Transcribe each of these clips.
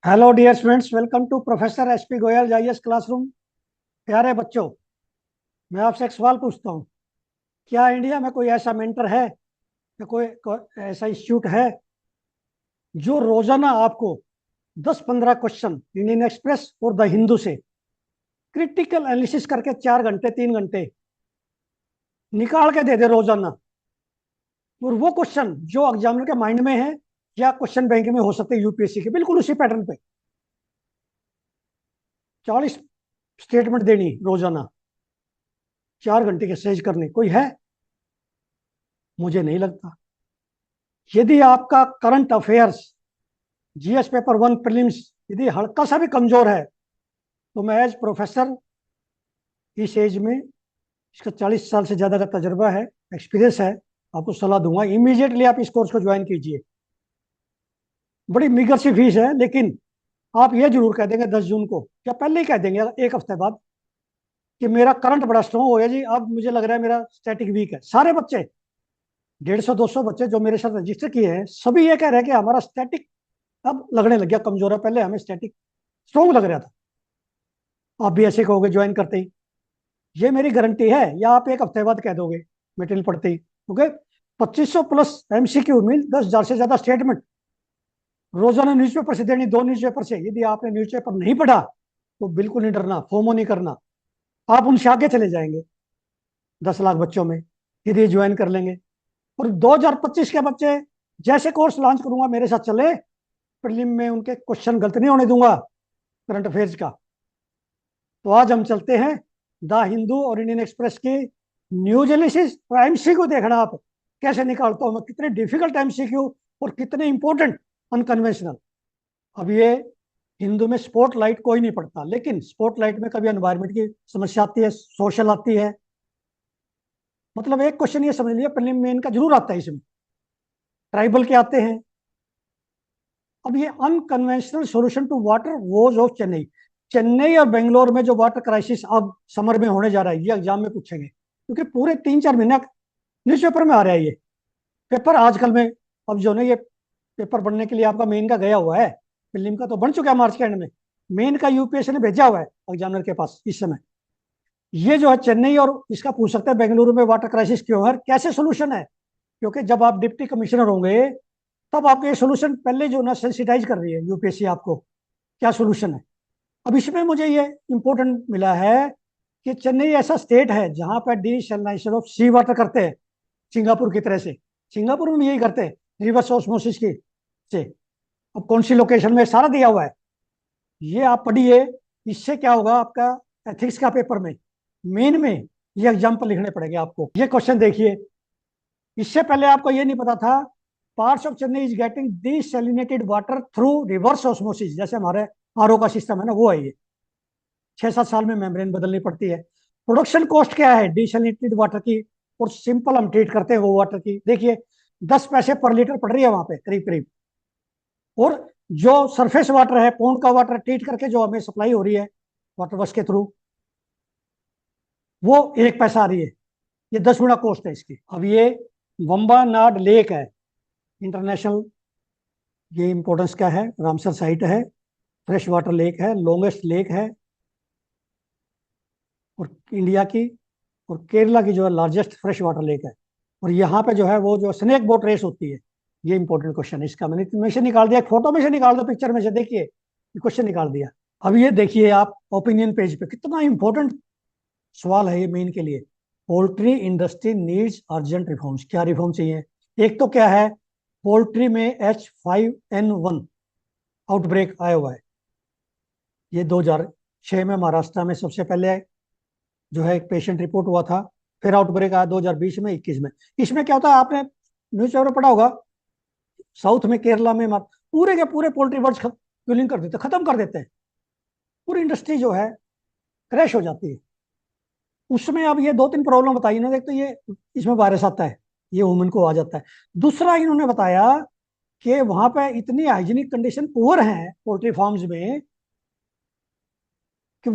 Hello dear students, welcome to professor H P Goyal जाइएस classroom. प्यारे बच्चों, मैं आपसे एक सवाल पूछता हूँ। क्या इंडिया में कोई ऐसा मेंटर है या कोई ऐसा इंस्टीट्यूट है जो रोजाना आपको 10-15 क्वेश्चन इंडियन एक्सप्रेस और द हिंदू से क्रिटिकल एनालिसिस करके 4 घंटे 3 घंटे निकाल के दे दे रोजाना? और वो क्वेश्चन जो एग्जामिनर के माइंड में है या क्वेश्चन बैंक में हो सकते हैं यूपीएससी के, बिल्कुल उसी पैटर्न पे 40 स्टेटमेंट देनी रोजाना, 4 घंटे के सहज करने, कोई है? मुझे नहीं लगता। यदि आपका current affairs GS paper 1 prelims यदि हल्का सा भी कमजोर है, तो मैं एज प्रोफेसर इस एज में, इसका 40 साल से ज्यादा का तजर्बा है, एक्सपीरियंस है, आपको सलाह दूंगा इमीडिएटली आप इस कोर्स को ज्वाइन कीजिए। बड़ी मीगर सी फीस है, लेकिन आप ये जरूर कह देंगे 10 जून को या पहले ही कह देंगे एक हफ्ते बाद कि मेरा करंट बड़ा स्ट्रॉन्ग हो गया जी, अब मुझे लग रहा है मेरा स्टैटिक वीक है। सारे बच्चे 150-200 बच्चे जो मेरे साथ रजिस्टर किए हैं, सभी ये कह रहे हैं कि हमारा स्टैटिक अब लगने लग गया कमजोर है, पहले हमें स्टैटिक स्ट्रॉन्ग लग रहा था। आप भी ऐसे कहोगे ज्वाइन करते ही, ये मेरी गारंटी है, या आप एक हफ्ते बाद कह दोगे मेटेरियल पढ़ते ही? ओके। 2500+ एमसीक्यू मीन 10,000 से ज्यादा स्टेटमेंट रोजाना न्यूज़पेपर से देनी, 2 न्यूज़पेपर से। यदि आपने न्यूज़पेपर नहीं पढ़ा तो बिल्कुल नहीं डरना, फोमो नहीं करना, आप उनसे आगे चले जाएंगे 10 लाख बच्चों में यदि ज्वाइन कर लेंगे। और 2025 के बच्चे जैसे कोर्स लॉन्च करूंगा मेरे साथ चले, प्रीलिम में उनके क्वेश्चन गलत नहीं होने दूंगा करंट अफेयर्स का। तो आज हम चलते हैं द हिंदू और इंडियन एक्सप्रेस की न्यूज एनालिसिस और एमसीक्यू देखना आप कैसे निकालता हूं मैं, कितने डिफिकल्ट एमसीक्यू और कितने इंपॉर्टेंट अनकन्वेंशनल। अब ये हिंदू में स्पॉटलाइट कोई नहीं पढ़ता, लेकिन स्पॉटलाइट में कभी एनवायरमेंट की समस्या आती है, सोशल आती है। मतलब एक क्वेश्चन ये समझ लिया प्रीलिम में इनका जरूर आता है, इसमें ट्राइबल के आते हैं। अब ये unconventional solution to water woes of Chennai, Chennai और बेंगलोर में जो वाटर क्राइसिस अब समर में होने जा रहा है, ये एग्जाम में पूछेंगे, क्योंकि पूरे 3-4 महीना न्यूज़पेपर में आ रहा है ये पेपर आजकल में। अब जो ना ये पेपर बनने के लिए आपका मेन का गया हुआ है, प्रीलिम का तो बन चुका है मार्च के एंड में, मेन का यूपीएससी ने भेजा हुआ है एग्जामिनर के पास इस समय। ये जो है चेन्नई और इसका पूछ सकते हैं बेंगलुरु में वाटर क्राइसिस क्यों है, कैसे सोल्यूशन है। क्योंकि जब आप डिप्टी कमिश्नर होंगे तब आपके ये सोल्यूशन पहले जो ना सेंसिटाइज कर रही है यूपीएससी आपको, क्या सोल्यूशन है। अब इसमें मुझे ये इंपॉर्टेंट मिला है कि चेन्नई ऐसा स्टेट है जहां पर डिसैलिनेशन ऑफ सी वाटर करते हैं, सिंगापुर की तरह से। सिंगापुर में भी यही करते हैं, रिवर्स ऑस्मोसिस की से। अब कौन सी लोकेशन में सारा दिया हुआ है, ये आप पढ़िए। इससे क्या होगा आपका एथिक्स का पेपर में, मेन में ये एग्जाम्पल लिखने पड़ेंगे आपको। ये क्वेश्चन देखिए, इससे पहले आपको ये नहीं पता था parts of Chennai is getting desalinated water through reverse osmosis, जैसे हमारे आरओ का सिस्टम है ना, वो है ये। 6-7 साल में मेम्ब्रेन बदलनी पड़ती है। प्रोडक्शन कॉस्ट क्या है डिसैलिनेटेड वाटर की, और सिंपल हम ट्रीट करते हैं वो वाटर की, देखिए 10 पैसे पर लीटर पड़ रही है वहां पे करीब करीब। और जो सरफेस वाटर है, पौंड का वाटर ट्रीट करके जो हमें सप्लाई हो रही है वाटर वर्क्स के थ्रू, वो 1 पैसा आ रही है। ये 10 गुना कॉस्ट है इसकी। अब ये वंबानाड लेक है इंटरनेशनल, ये इंपॉर्टेंस क्या है, रामसर साइट है, फ्रेश वाटर लेक है, लॉन्गेस्ट लेक है और इंडिया की, और केरला की जो है लार्जेस्ट फ्रेश वाटर लेक है। और यहाँ पे जो है वो जो स्नेक बोट रेस होती है, ये इंपॉर्टेंट क्वेश्चन है। इसका मैंने में से निकाल दिया, एक फोटो में से निकाल दो, पिक्चर में से देखिए, क्वेश्चन निकाल दिया। अब ये देखिए आप ओपिनियन पेज पे, कितना इंपॉर्टेंट सवाल है ये मेन के लिए। Poultry industry needs urgent reforms, क्या रिफॉर्म चाहिए? एक तो क्या है, पोल्ट्री में H5N1 आउटब्रेक आया हुआ है, ये 2006 में महाराष्ट्र में सबसे पहले जो है एक पेशेंट रिपोर्ट हुआ था। फिर आउटब्रेक आया 2020 में, 21 में। इसमें क्या होता है, आपने न्यूज पेपर पढ़ा होगा, साउथ में केरला में पूरे के पूरे पोल्ट्री बर्ड्स किलिंग कर देते, खत्म कर देते हैं, पूरी इंडस्ट्री जो है क्रैश हो जाती है उसमें। अब ये 2-3 प्रॉब्लम बताई इन्होंने, एक तो ये इसमें वायरस आता है, ये वुमन को आ जाता है। दूसरा इन्होंने बताया कि वहां पे इतनी हाइजीनिक कंडीशन पुअर हैं पोल्ट्री फार्म्स में कि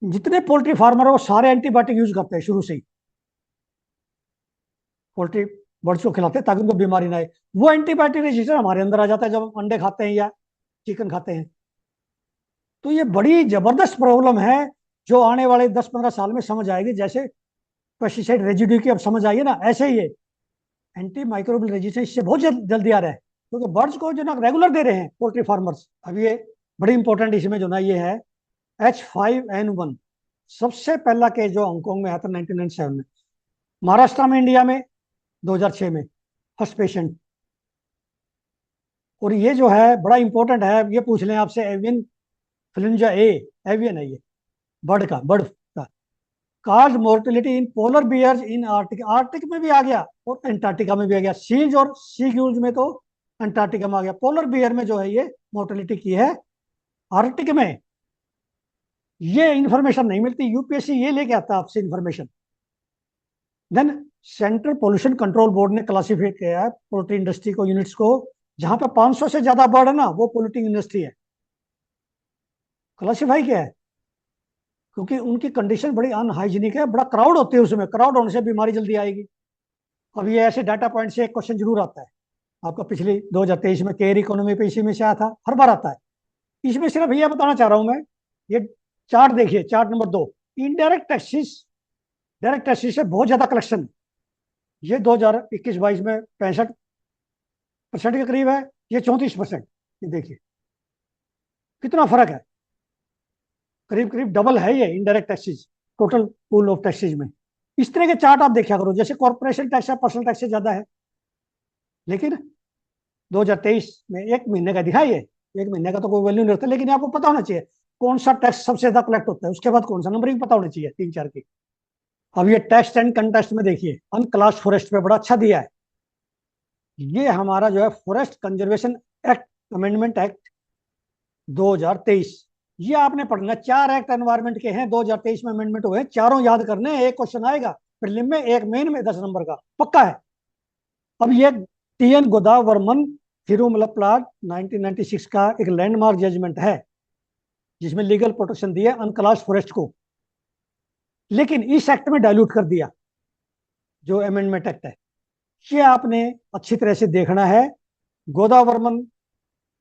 जितने पोल्ट्री फार्मर है वो सारे एंटीबायोटिक यूज करते हैं शुरू से ही, पोल्ट्री बर्ड्स को खिलाते हैं ताकि उनको बीमारी ना आए। वो एंटीबायोटिक रेजिस्टेंस हमारे अंदर आ जाता है जब हम अंडे खाते हैं या चिकन खाते हैं। तो ये बड़ी जबरदस्त प्रॉब्लम है जो आने वाले 10-15 साल में समझ आएगी। जैसे पेस्टिसाइड रेजिड्यू की अब समझ आई है ना, ऐसे ही ये एंटी माइक्रोबियल रेजिस्टेंस इससे बहुत जल्दी आ रहा है, क्योंकि बर्ड्स को जो ना रेगुलर दे रहे हैं पोल्ट्री फार्मर्स। अब ये बड़ी इंपॉर्टेंट इसमें जो ना ये है H5N1। सबसे पहला केस जो हांगकांग में आया था 1997 में, महाराष्ट्र में, इंडिया में 2006 में फर्स्ट पेशेंट। और ये जो है बड़ा इंपॉर्टेंट है, ये पूछ लें आपसे, एवियन फ्लुएंजा ए, एवियन है ये, बर्ड का। Cause mortality in polar bears in Arctic, Arctic में भी आ गया और अंटार्कटिका में भी आ गया। सील्स और सी ग्यूल्स में तो अंटार्कटिका में आ गया। पोलर बियर में जो है ये मोर्टेलिटी की है, आर्कटिक में ये इंफॉर्मेशन नहीं मिलती। यूपीएससी ये लेके आता है आपसे information. Then central pollution control board ने क्लासिफाई किया है पोल्ट्री इंडस्ट्री को, यूनिट्स को, जहां पे 500 से ज्यादा बर्ड है ना वो पोल्यूटिंग इंडस्ट्री है। क्लासिफाई किया है क्योंकि उनकी कंडीशन बड़ी अनहाइजीनिक है, बड़ा क्राउड होती है उसमें, क्राउड होने से बीमारी जल्दी आएगी। अब ये ऐसे डाटा पॉइंट से एक क्वेश्चन जरूर आता है आपका, पिछले 2023 में केयर इकोनॉमी पे इसी में से आया था, हर बार आता है। इसमें सिर्फ ये बताना चाह रहा हूं मैं, ये चार्ट देखिए, chart number 2, indirect taxes, direct taxes से बहुत ज्यादा कलेक्शन। ये 2021-22 में 65% के करीब है, ये 34%। ये देखिए कितना फर्क है, करीब करीब डबल है ये indirect taxes total pool of taxes में। इस तरह के चार्ट आप देखा करो, जैसे कॉर्पोरेशन टैक्स है, पर्सनल टैक्स से ज्यादा है, लेकिन 2023 में एक महीने का दिखाइए, एक महीने का तो कोई वैल्यू नहीं रखता, लेकिन आपको पता होना चाहिए कौन सा टैक्स सबसे ज्यादा कलेक्ट होता है, उसके बाद कौन सा, नंबरिंग पता होनी चाहिए 3-4 की। अब ये टेक्स्ट एंड कंटेस्ट में देखिए, अनक्लास फॉरेस्ट पे बड़ा अच्छा दिया है। ये हमारा जो है forest conservation act, amendment act 2023, ये आपने पढ़ना। 4 एक्ट एनवायरमेंट के हैं, 2023 में अमेंडमेंट हुए, चारों याद करने। एक क्वेश्चन आएगा प्रीलिम में, एक मेन में 10 नंबर का पक्का है। अब ये TN गोदावर्मन थिरुमला प्लाट 1996 का एक लैंडमार्क जजमेंट है, जिसमें लीगल प्रोटेक्शन दिया अनक्लास फॉरेस्ट को, लेकिन इस एक्ट में डाइल्यूट कर दिया जो अमेंडमेंट एक्ट है। ये आपने अच्छी तरह से देखना है। गोदावर्मन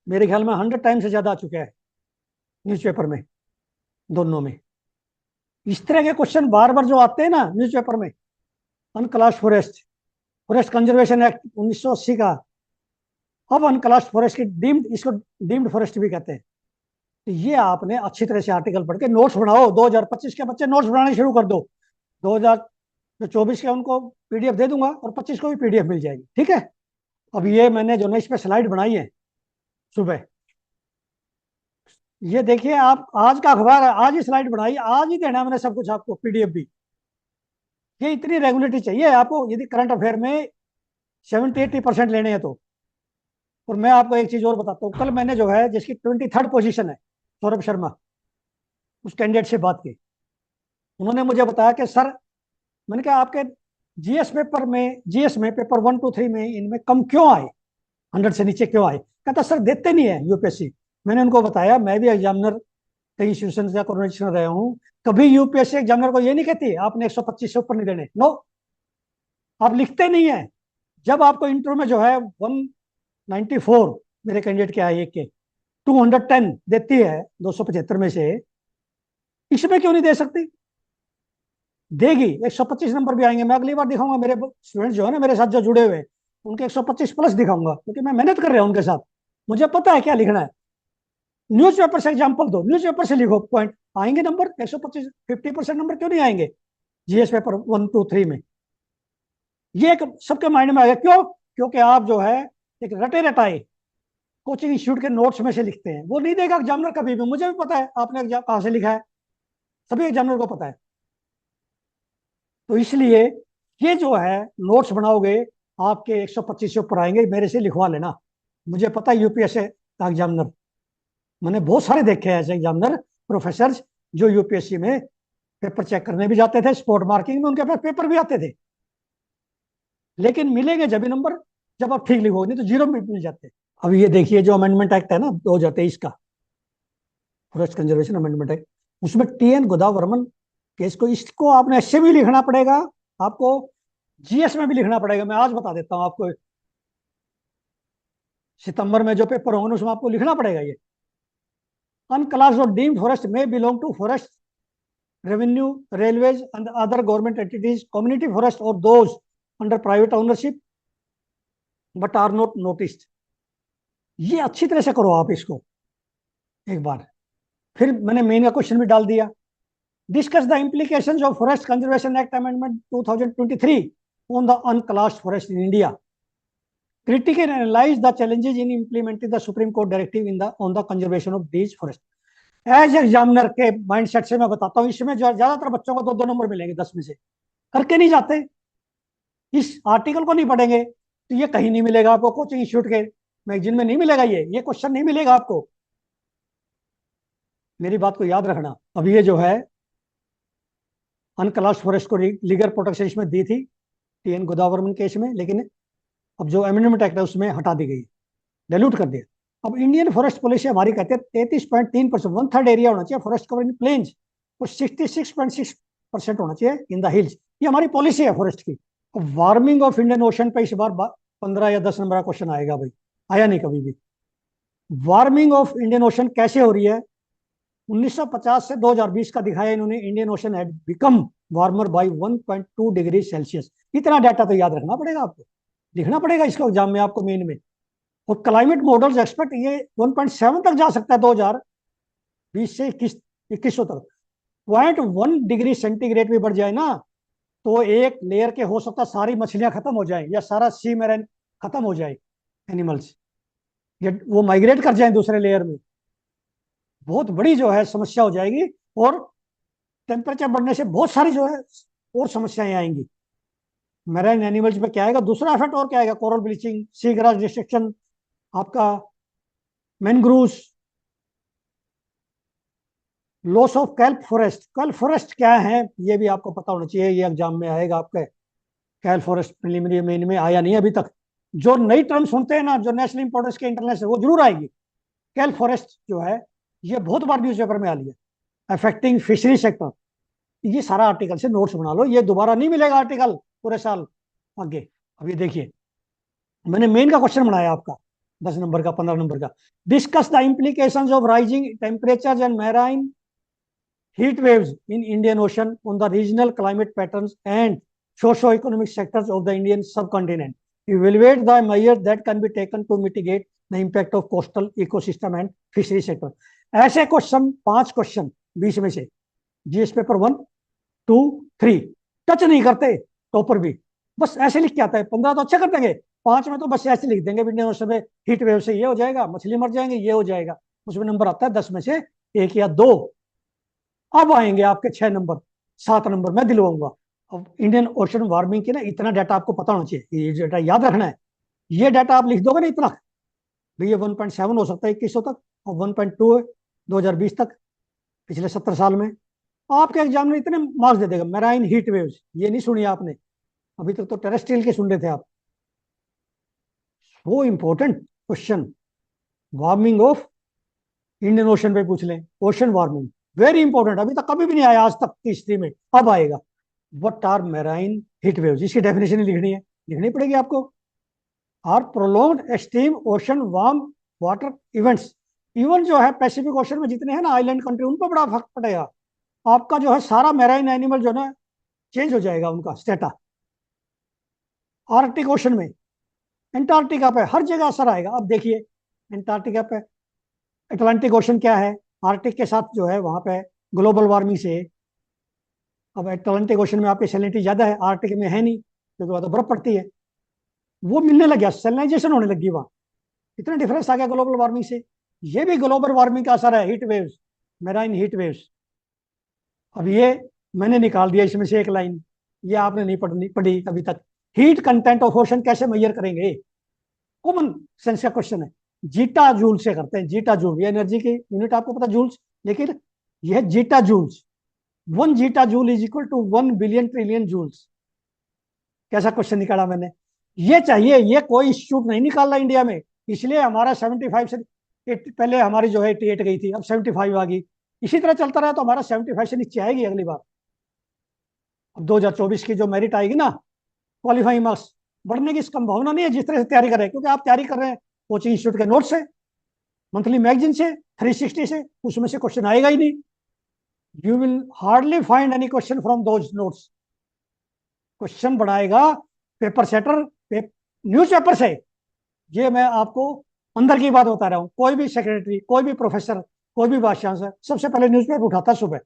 मेरे ख्याल में 100 टाइम से ज्यादा आ चुका है न्यूज़पेपर में, दोनों में। इस तरह के क्वेश्चन बार बार जो आते हैं ना न्यूज़पेपर में, अनक्लास फॉरेस्ट, फॉरेस्ट कंजर्वेशन एक्ट 1980 का, अब अनक्लास फॉरेस्ट की डीम्ड, इसको डीम्ड फॉरेस्ट भी कहते हैं। तो ये आपने अच्छी तरह से आर्टिकल पढ़ के नोट्स बनाओ। 2025 के बच्चे नोट्स बनाने शुरू कर दो, 2024 के उनको PDF दे दूंगा और 25 को भी PDF मिल जाएगी, ठीक है। अब ये मैंने जो ना इस पे स्लाइड बनाई है सुबह, ये देखिए आप, आज का अखबार है, आज ही स्लाइड बनाई, आज ही देना मैंने सब कुछ आपको, PDF भी। ये इतनी रेगुलेटरी चाहिए आपको यदि करंट अफेयर में 70-80% लेने हैं तो। और मैं आपको एक चीज और बताता हूँ, कल मैंने जो है जिसकी 23rd पोजीशन है, सौरभ शर्मा, उस कैंडिडेट से बात की। उन्होंने मुझे बताया कि सर, मैंने कहा आपके GS पेपर में, GS में पेपर 1, 2, 3 में इनमें कम क्यों आए, 100 से नीचे क्यों आए? कहता सर देते नहीं है यूपीएससी। मैंने उनको बताया मैं भी एग्जामिनर कई इंस्टीट्यूशन का कोऑर्डिनेशन रहा हूँ, कभी यूपीएससी एग्जामिनर को ये नहीं कहती आपने 125 से ऊपर नहीं देने, नो, आप लिखते नहीं है। जब आपको इंटरव्यू में जो है 194 मेरे कैंडिडेट के आए, एक के 210 देती है 275 में से, इसमें क्यों नहीं दे सकती? देगी, 125 नंबर भी आएंगे। मैं अगली बार दिखाऊंगा, मेरे स्टूडेंट जो है ना मेरे साथ जो जुड़े हुए, उनके 125 प्लस दिखाऊंगा, क्योंकि मैं मेहनत कर रहा हूं उनके साथ, मुझे पता है क्या लिखना है। न्यूज़पेपर से एग्जांपल दो, न्यूज़पेपर से लिखो, पॉइंट आएंगे नंबर 125, 50% नंबर क्यों नहीं आएंगे GS पेपर 1, 2, 3 में? ये एक सबके माइंड में आ गया, क्यों? क्योंकि आप जो है एक रटे रटाए कोचिंग इंस्टीट्यूट के नोट्स में से लिखते हैं, वो नहीं देगा एग्जामिनर कभी भी। मुझे भी पता है आपने एग्जाम कहाँ से लिखा है, सभी एग्जामिनर को पता है। तो इसलिए ये जो है नोट्स बनाओगे आपके 125 से ऊपर आएंगे, मेरे से लिखवा लेना। मुझे पता है यूपीएससी का एग्जामिनर, मैंने बहुत सारे देखे हैं ऐसे एग्जामिनर, प्रोफेसर जो यूपीएससी में पेपर चेक करने भी जाते थे, स्पॉट मार्किंग में उनके पास पेपर भी आते थे, लेकिन मिलेंगे जब भी नंबर जब आप ठीक लिखोगे, नहीं तो 0 मिल जाते। अब ये देखिए जो अमेंडमेंट एक्ट है ना 2023 का, फॉरेस्ट कंजर्वेशन अमेंडमेंट एक्ट, उसमें TN गोदावर्मन केस को, इसको आपने ऐसे भी लिखना पड़ेगा, आपको GS में भी लिखना पड़ेगा। मैं आज बता देता हूं आपको, सितंबर में जो पेपर होंगे उसमें आपको लिखना पड़ेगा ये। unclassed or deemed forest may belong to forest, revenue, railways and other government entities, community forest or those under private ownership but are not noticed. ये अच्छी तरह से करो आप इसको एक बार। फिर मैंने मेन का क्वेश्चन भी डाल दिया। Discuss the implications of forest conservation act amendment 2023 on the अनक्लास्ड forest in India. critically analyze the challenges in implementing the Supreme Court directive in the on the conservation of these forests. As examiner के mindset से मैं बताता हूँ, इसमें ज्यादातर बच्चों को 2-2 number मिलेंगे 10 में से, करके नहीं जाते। इस आर्टिकल को नहीं पढ़ेंगे तो ये कहीं नहीं मिलेगा आपको, कोचिंग इंस्टीट्यूट के मैगजीन में नहीं मिलेगा, ये क्वेश्चन नहीं मिलेगा आपको। मेरी बात को याद रखना। अब ये जो है अनक्लास्ड फॉरेस्ट को लीगल प्रोटेक्शन इसमें दी थी टीएन गोदावरमन केस में, लेकिन अब जो अमेंडमेंट एक्ट है उसमें हटा दी गई, डाइल्यूट कर दिया। अब इंडियन फॉरेस्ट पॉलिसी हमारी कहते हैं 33.3%, 1/3 एरिया होना चाहिए फॉरेस्ट कवर इन प्लेन्स और 66.6% होना चाहिए इन द हिल्स। ये हमारी पॉलिसी है फॉरेस्ट की। अब वार्मिंग ऑफ इंडियन ओशन पे इस बार 15 या 10 नंबर का क्वेश्चन आएगा भाई, आया नहीं कभी भी। वार्मिंग ऑफ इंडियन ओशन कैसे हो रही है? 1950 से 2020 का दिखाया इन्होंने, Indian ocean had become warmer by 1.2 degree Celsius. इतना डाटा तो याद रखना पड़ेगा आपको, लिखना पड़ेगा इसको एग्जाम में आपको मेन में। और क्लाइमेट मॉडल्स एक्सपेक्ट ये 1.7 तक जा सकता है 2020 से 2100 तक। 0.1 डिग्री सेंटीग्रेड भी बढ़ जाए ना तो एक लेयर के हो सकता सारी मछलियां खत्म हो जाए या सारा सी मेरन खत्म हो जाए, एनिमल्स ये वो माइग्रेट कर जाए दूसरे लेयर में, बहुत बड़ी जो है समस्या हो जाएगी। और टेम्परेचर बढ़ने से बहुत सारी जो है और समस्याएं आएंगी। मैराइन एनिमल्स पे क्या आएगा? दूसरा इफेक्ट और क्या आएगा? Coral bleaching, sea grass destruction, आपका mangroves, loss of kelp forest. Kelp forest क्या है ये भी आपको पता होना चाहिए, ये एग्जाम में आएगा आपके। कैल्प फॉरेस्ट प्रीलिमिनरी मेन में आया नहीं अभी तक। जो नई टर्म सुनते हैं ना, जो नेशनल इंपॉर्टेंस के इंटरनेशनल, वो जरूर आएगी। कैल्प फॉरेस्ट जो है ये बहुत बार न्यूज़पेपर में आ लिया, अफेक्टिंग फिशरी सेक्टर। ये सारा आर्टिकल से नोट्स बना लो, ये दोबारा नहीं मिलेगा आर्टिकल पूरे साल आगे। अब ये देखिए मैंने मेन का क्वेश्चन बनाया आपका 10 नंबर का, 15 नंबर का। Discuss the implications of rising temperatures and marine heat waves in Indian Ocean on the regional climate patterns and socio-economic sectors of the Indian subcontinent. Evaluate the measures that can be taken to mitigate the impact of coastal ecosystem and fishery sector. ऐसे question 5 question 20 में से GS paper 1, 2, 3 touch नहीं करते topper भी, बस ऐसे लिख के आता है। 15 तो अच्छा कर देंगे, 5 में तो बस ऐसे लिख देंगे इंडियन ओशन में हीट वेव से ये हो जाएगा, मछली मर जाएंगे, ये हो जाएगा। उसमें नंबर आता है 10 में से 1 या 2। अब आएंगे आपके 6 नंबर, 7 नंबर मैं दिलवाऊंगा। अब इंडियन ओशन वार्मिंग की ना इतना डाटा आपको पता होना चाहिए, ये डाटा याद रखना है। ये डाटा आप लिख दोगे ना इतना, भैया 1.7 हो सकता है 2100 तक और 1.2 है 2020 तक, पिछले 70 साल में। आपके एग्जाम में इतने मार्क्स दे देगा। मैराइन हीट वेव्स ये नहीं सुनी आपने अभी तक, तो टेरेस्ट्रियल के सुन रहे थे आप। वो important question warming of Indian ocean पे पूछ लें, ओशन वार्मिंग वेरी इंपॉर्टेंट, अभी तक कभी भी नहीं आया आज तक की हिस्ट्री में, अब आएगा। What are marine heat waves, इसकी डेफिनेशन लिखनी है, लिखनी पड़ेगी आपको। Are prolonged extreme ocean warm water events. Even जो है पैसिफिक ओशन में जितने हैं ना आइलैंड कंट्री, उन पर बड़ा फर्क पड़ेगा। आपका जो है सारा मैराइन एनिमल जो है चेंज हो जाएगा उनका स्टेटा। आर्कटिक ओशन में, एंटार्क्टिका पे, हर जगह असर आएगा। अब देखिए एंटार्क्टिका पे, अटलांटिक ओशन क्या है, आर्कटिक के साथ जो है वहां पे ग्लोबल वार्मिंग से। अब अटलांटिक ओशन में आपकी सैलिनिटी ज्यादा है, आर्कटिक में है नहीं क्योंकि वहां तो बर्फ पड़ती है, वो मिलने लग गया, सैलिनाइजेशन होने लगी वहां। इतना डिफरेंस आ गया ग्लोबल वार्मिंग से। ये भी ग्लोबल वार्मिंग का असर है, heat waves, marine heat waves. अब ये मैंने निकाल दिया इसमें से एक लाइन, ये आपने नहीं पढ़ी अभी तक। हीट कंटेंट ऑफ ओशन कैसे मेजर करेंगे? कॉमन सेंस का क्वेश्चन है। जीटा जूल से करते हैं, जीटा जूल, ये एनर्जी की यूनिट आपको पता जूल्स, लेकिन यह zetta joules. 1 zetta joule is equal to 1 billion trillion joules. कैसा क्वेश्चन निकाला मैंने? ये चाहिए, ये कोई इंस्टीट्यूट नहीं निकाल रहा इंडिया में, इसलिए हमारा 75 से पहले हमारी जो है 88 गई थी, अब 75 आ गई। इसी तरह चलता रहा तो हमारा 75 से नीचे आएगी अगली बार। अब 2024 की जो मेरिट आएगी ना, क्वालिफाइंग मार्क्स बढ़ने की संभावना नहीं है जिस तरह से तैयारी कर रहे हैं, क्योंकि आप तैयारी कर रहे हैं कोचिंग इंस्टीट्यूट के नोट से। मंथली मैगजीन से, 360 से, उसमें से क्वेश्चन आएगा ही नहीं. You will hardly find any question from those notes. Question बनाएगा पेपर सेटर, न्यूज पेपर से. ये मैं आपको अंदर की बात बता रहा हूं. कोई भी सेक्रेटरी, कोई भी प्रोफेसर, कोई भी वाइस चांसलर सबसे पहले न्यूज़पेपर उठाता है सुबह.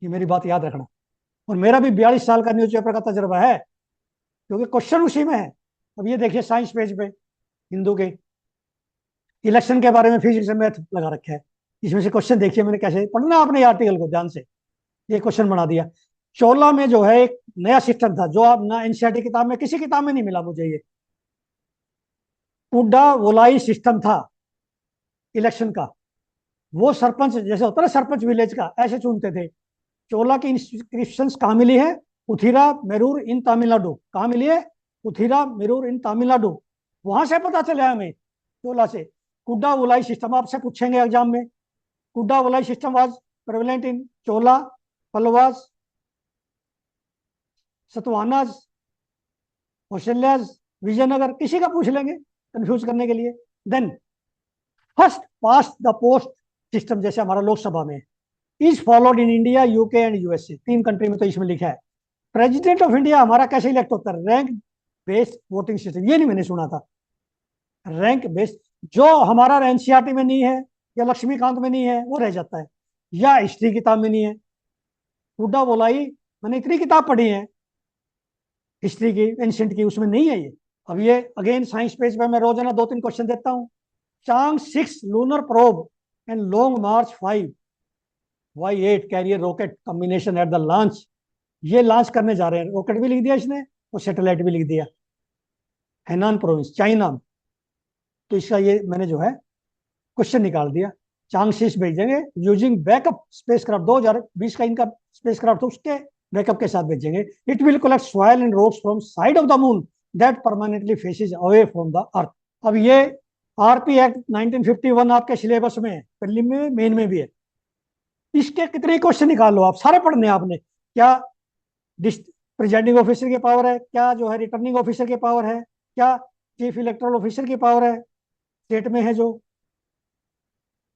ये मेरी बात याद रखना. और मेरा भी 42 साल का न्यूज़पेपर का तजर्बा है, क्योंकि क्वेश्चन उसी में है. अब ये देखिए साइंस पेज पे हिंदू के इलेक्शन के बारे में फिजिक्स में मैथ लगा रखा है. इसमें से क्वेश्चन देखिए मैंने कैसे पढ़ना, आपने आर्टिकल को ध्यान से. ये क्वेश्चन बना दिया. चोला में जो है एक नया सिस्टम था जो आप ना एनसीईआरटी किताब में, किसी किताब में नहीं मिला मुझे. ये पुड्डा वोलाई सिस्टम था इलेक्शन का. वो सरपंच जैसे होता है ना, सरपंच विलेज का, ऐसे चुनते थे. चोला की इंस्क्रिप्शन कहाँ मिली है? उथिरा मेरूर इन तमिलनाडु. कहाँ मिली है? उथिरा मेरूर इन तमिलनाडु. वहां से पता चला हमें, चोला से. कुड्डा वोलाई सिस्टम आपसे पूछेंगे एग्जाम में. Kudavolai system was prevalent in Chola, Pallavas, Satavahanas, Hoysalas, Vijayanagar. किसी का पूछ लेंगे कंफ्यूज करने के लिए. Then first past the post system, जैसे हमारा लोकसभा में, is followed in India, UK and USA. 3 country में तो इसमें लिखा है. प्रेसिडेंट ऑफ इंडिया हमारा कैसे इलेक्ट होता है? Rank based voting system. ये नहीं मैंने सुना था. रैंक बेस्ड, जो हमारा एनसीईआरटी में नहीं है या लक्ष्मीकांत में नहीं है वो रह जाता है, या हिस्ट्री किताब में नहीं है. हुड्डा बोलाई मैंने इतनी किताब पढ़ी है हिस्ट्री की, एंशिएंट की, उसमें नहीं है ये. अब ये अगेन साइंस पेज पे मैं रोजाना 2-3 क्वेश्चन देता हूँ. चांग 6 lunar probe and long March 5 Y8 carrier rocket combination at the launch. ये लॉन्च करने जा रहे हैं. रॉकेट भी लिख दिया इसने और सैटेलाइट भी लिख दिया. Hainan province, China. तो इसका ये मैंने जो है क्वेश्चन निकाल दिया. चांगशीस भेजेंगे यूजिंग बैकअप स्पेसक्राफ्ट. 2020 का इनका स्पेसक्राफ्ट, तो उसके बैकअप के साथ भेजेंगे. It will collect soil and rocks from side of the moon that permanently faces away from the earth. अब ये आरपी एक्ट 1951 आपके सिलेबस में है, प्रीलिम में, मेन में भी है. इसके कितने क्वेश्चन निकाल लो आप, सारे पढ़ने आपने. क्या प्रिजाइडिंग ऑफिसर की पावर है? क्या जो है रिटर्निंग ऑफिसर की पावर है? क्या चीफ इलेक्टोरल ऑफिसर की पावर है स्टेट में है? जो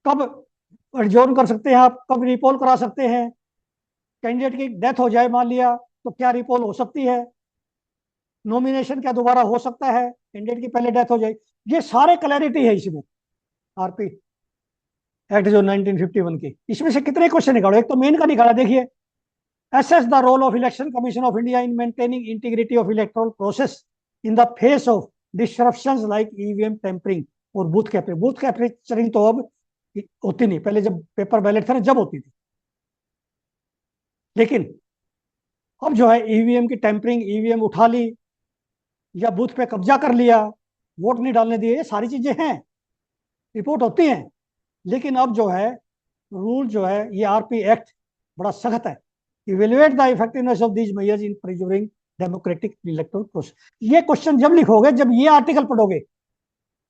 कब एडजॉर्न कर सकते हैं आप, कब रिपोल करा सकते हैं? कैंडिडेट की डेथ हो जाए मान लिया, तो क्या रिपोल हो सकती है? नॉमिनेशन क्या दोबारा हो सकता है कैंडिडेट की पहले डेथ हो जाए? ये सारे क्लैरिटी है इसमें आरपी एक्ट जो 1951 की. इसमें से कितने क्वेश्चन निकालो? एक तो मेन का निकाला देखिए. assess the role of election commission of India in maintaining integrity of electoral process in the face of disruptions like EVM tampering और बूथ कैपचरिंग. बूथ कैपचरिंग तो अब होती नहीं, पहले जब पेपर बैलेट थे ना जब होती थी. लेकिन अब जो है ईवीएम की टैंपरिंग, ईवीएम उठा ली या बूथ पे कब्जा कर लिया, वोट नहीं डालने दिए, ये सारी चीजें हैं, रिपोर्ट होती हैं. लेकिन अब जो है रूल जो है, ये आरपी एक्ट बड़ा सख्त है. Evaluate the effectiveness of these measures in preserving democratic electoral process. ये क्वेश्चन जब लिखोगे, जब ये आर्टिकल पढ़ोगे,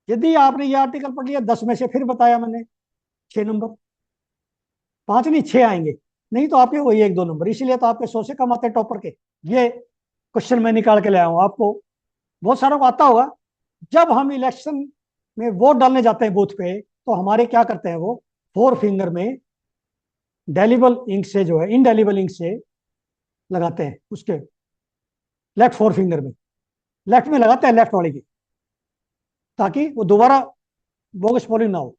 यदि आपने ये आर्टिकल पढ़ लिया 10 में से, फिर बताया मैंने 6 नंबर, 5 नहीं 6 आएंगे. नहीं तो आपके वही 1-2 नंबर. इसीलिए तो आपके 100 से कम आते हैं टॉपर के. ये क्वेश्चन मैं निकाल के लाया हूं. आपको बहुत सारों को आता होगा. जब हम इलेक्शन में वोट डालने जाते हैं बूथ पे, तो हमारे क्या करते हैं वो, 4 फिंगर में डेलीबल इंक से जो है, इनडेलीबल इंक से लगाते हैं. उसके लेफ्ट 4 फिंगर में, लेफ्ट में लगाते हैं, लेफ्ट वाले की, ताकि वो दोबारा बोगस पोलिंग ना हो.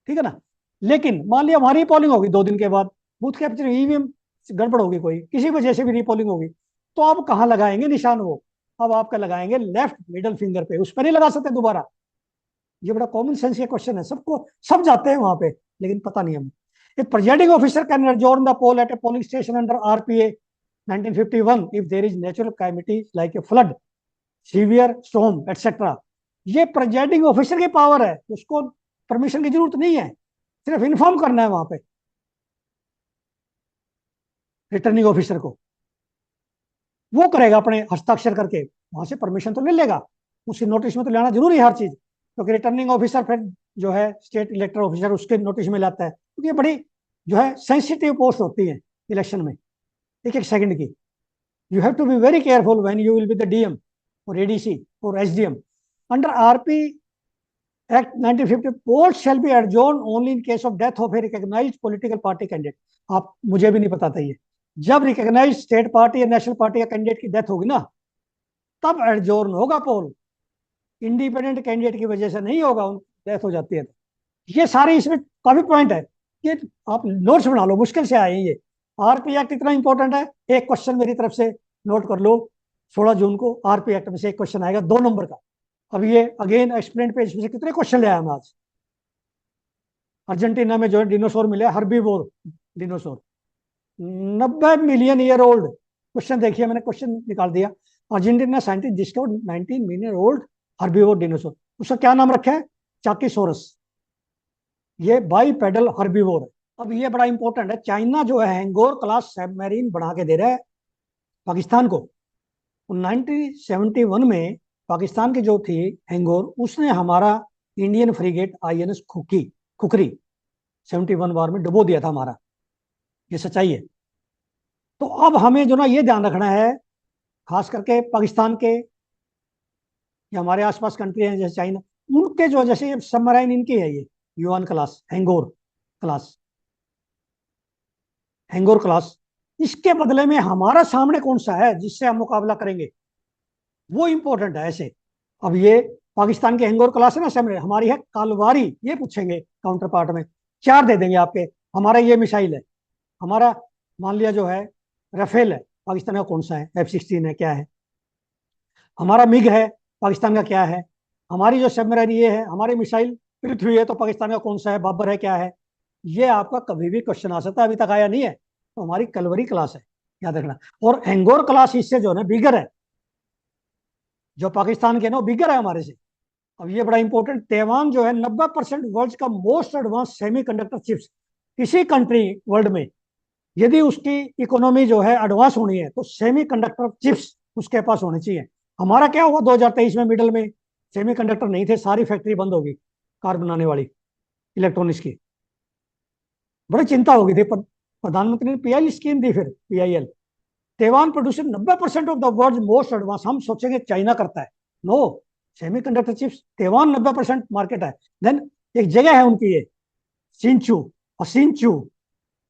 ठीक है ना. लेकिन मान लिया हमारी पोलिंग होगी 2 दिन के बाद, बूथ कैप्चरिंग ईवीएम गड़बड़ होगी, कोई किसी वजह से भी रीपोलिंग होगी, तो आप कहाँ लगाएंगे निशान? वो अब आपका लगाएंगे लेफ्ट मिडल फिंगर पे. उस पर नहीं लगा सकते दोबारा. ये बड़ा कॉमन सेंस का क्वेश्चन है, सबको सब जाते हैं वहां पे, लेकिन पता नहीं हमें. A presiding officer can adjourn the poll at a polling station under RPA 1951 if there is natural calamities like a flood, severe storm, etc. ये प्रेजाइडिंग ऑफिसर की पावर है, उसको परमिशन की जरूरत नहीं है, सिर्फ इन्फॉर्म करना है वहां पे रिटर्निंग ऑफिसर को. वो करेगा अपने हस्ताक्षर करके, वहां से परमिशन तो ले लेगा. उसकी नोटिस में तो लेना जरूरी है हर चीज, क्योंकि रिटर्निंग ऑफिसर फिर जो है स्टेट इलेक्टोरल ऑफिसर उसके नोटिस में लाता है, क्योंकि ये बड़ी जो है सेंसिटिव पोस्ट होती है इलेक्शन में, एक एक सेकंड की. You have to be very careful when you will be the DM और एडीसी और SDM. Under RP act 1950, poll shall be adjourn only in case of death of a recognised political party candidate. आप, मुझे भी नहीं पता था ये। जब रिकॉग्नाइज्ड स्टेट पार्टी या नेशनल पार्टी या कैंडिडेट की डेथ होगी ना, तब एडजोर्न होगा पोल। इंडिपेंडेंट कैंडिडेट की वजह से नहीं होगा, उनकी डेथ हो जाती है तो। ये सारे इसमें काफी पॉइंट है, ये आप नोट्स बना लो, मुश्किल से आए हैं ये। आरपी एक्ट इतना इंपॉर्टेंट है, एक क्वेश्चन मेरी तरफ से नोट कर लो, 16 जून को आरपी एक्ट में से एक क्वेश्चन आएगा 2 नंबर का। अब ये अगेन एक्सप्लेन पेज में से कितने क्वेश्चन ले आया हम आज। अर्जेंटीना में जो है डिनोसोर मिले, herbivore dinosaur, 90 million year old. Question देखिए, मैंने क्वेश्चन निकाल दिया। Argentina scientist discovered 19 million old herbivore dinosaur. उसका क्या नाम रखा है? चाकीसोरस। ये बाईपेडल हर्बीवोर है। अब ये बड़ा इंपॉर्टेंट है, चाइना जो है हैंगोर क्लास सबमरीन बना के दे रहा है पाकिस्तान को। 1971 में पाकिस्तान की जो थी हैंगोर, उसने हमारा इंडियन फ्रिगेट आईएनएस खुखरी 71 वार में डुबो दिया था हमारा। ये सच्चाई है। तो अब हमें जो ना ये ध्यान रखना है, खास करके पाकिस्तान के या हमारे आसपास कंट्री हैं जैसे चाइना, उनके जो जैसे सबमराइन इनकी है, ये युआन क्लास, क्लास हैंगोर क्लास, इसके बदले में हमारा सामने कौन सा है जिससे हम मुकाबला करेंगे, वो इंपॉर्टेंट है ऐसे। अब ये पाकिस्तान के हैंगोर क्लास है ना सबमरीन, हमारी है कालवारी, ये पूछेंगे काउंटर पार्ट में, 4 दे देंगे आपके। हमारा ये मिसाइल है, हमारा मान लिया जो है राफेल है, पाकिस्तान का कौन सा है? F-16 है, क्या है? हमारा मिग है, पाकिस्तान का क्या है? हमारी जो सबमरीन ये है, हमारी मिसाइल पृथ्वी है, तो पाकिस्तान का कौन सा है? बाबर है, क्या है? ये आपका कभी भी क्वेश्चन आ सकता है, अभी तक आया नहीं है। तो हमारी कलवरी क्लास है, याद रखना। और हैंगोर क्लास इससे जो है ना बिगर है, जो पाकिस्तान के ना बिगर है हमारे से। अब ये बड़ा इंपॉर्टेंट, तैवान जो है 90% वर्ल्ड का मोस्ट एडवांस सेमीकंडक्टर चिप्स। किसी कंट्री वर्ल्ड में यदि उसकी इकोनॉमी जो है एडवांस होनी है, तो सेमीकंडक्टर चिप्स उसके पास होनी चाहिए। हमारा क्या हुआ 2023 में, मिडल में सेमीकंडक्टर नहीं थे, सारी फैक्ट्री बंद होगी कार बनाने वाली, इलेक्ट्रॉनिक्स की। बड़ी चिंता हो गई थी, प्रधानमंत्री ने पीआईएल स्कीम दी, फिर PIL. Taiwan producer 90% of the world most advance. हम सोचेंगे चाइना करता है, no, semiconductor chips Taiwan 90% market है। देन एक जगह है उनकी ये, सिंचू, और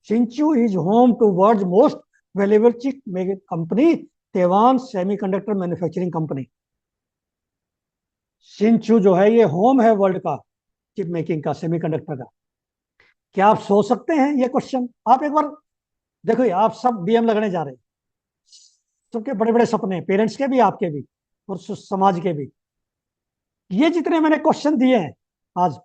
Hsinchu is home to world most valuable chip making company, Taiwan semiconductor manufacturing company. Hsinchu जो है ये होम है वर्ल्ड का चिप मेकिंग का, सेमीकंडक्टर का। क्या आप सोच सकते हैं ये क्वेश्चन? आप एक बार देखो, ये आप सब डीएम लगने जा रहे हैं, सबके बड़े बड़े सपने, पेरेंट्स के भी, आपके भी, और समाज के भी। ये जितने मैंने क्वेश्चन दिए हैं आज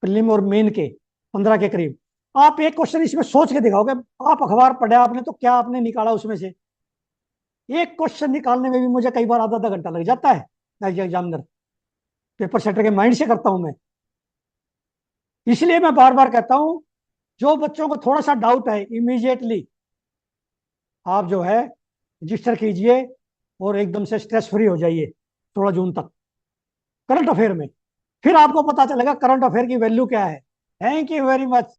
प्रीलिम और मेन के, 15 के करीब, आप एक क्वेश्चन इसमें सोच के दिखाओगे। आप अखबार पढ़े आपने, तो क्या आपने निकाला उसमें से? एक क्वेश्चन निकालने में भी मुझे कई बार आधा आधा घंटा लग जाता है एज एग्जामिनर, पेपर सेटर के माइंड से करता हूं मैं। इसलिए मैं बार बार कहता हूं, जो बच्चों को थोड़ा सा डाउट है, इमीडिएटली आप जो है रजिस्टर कीजिए और एकदम से स्ट्रेस फ्री हो जाइए 16 जून तक करंट अफेयर में। फिर आपको पता चलेगा करंट अफेयर की वैल्यू क्या है। Thank you very much.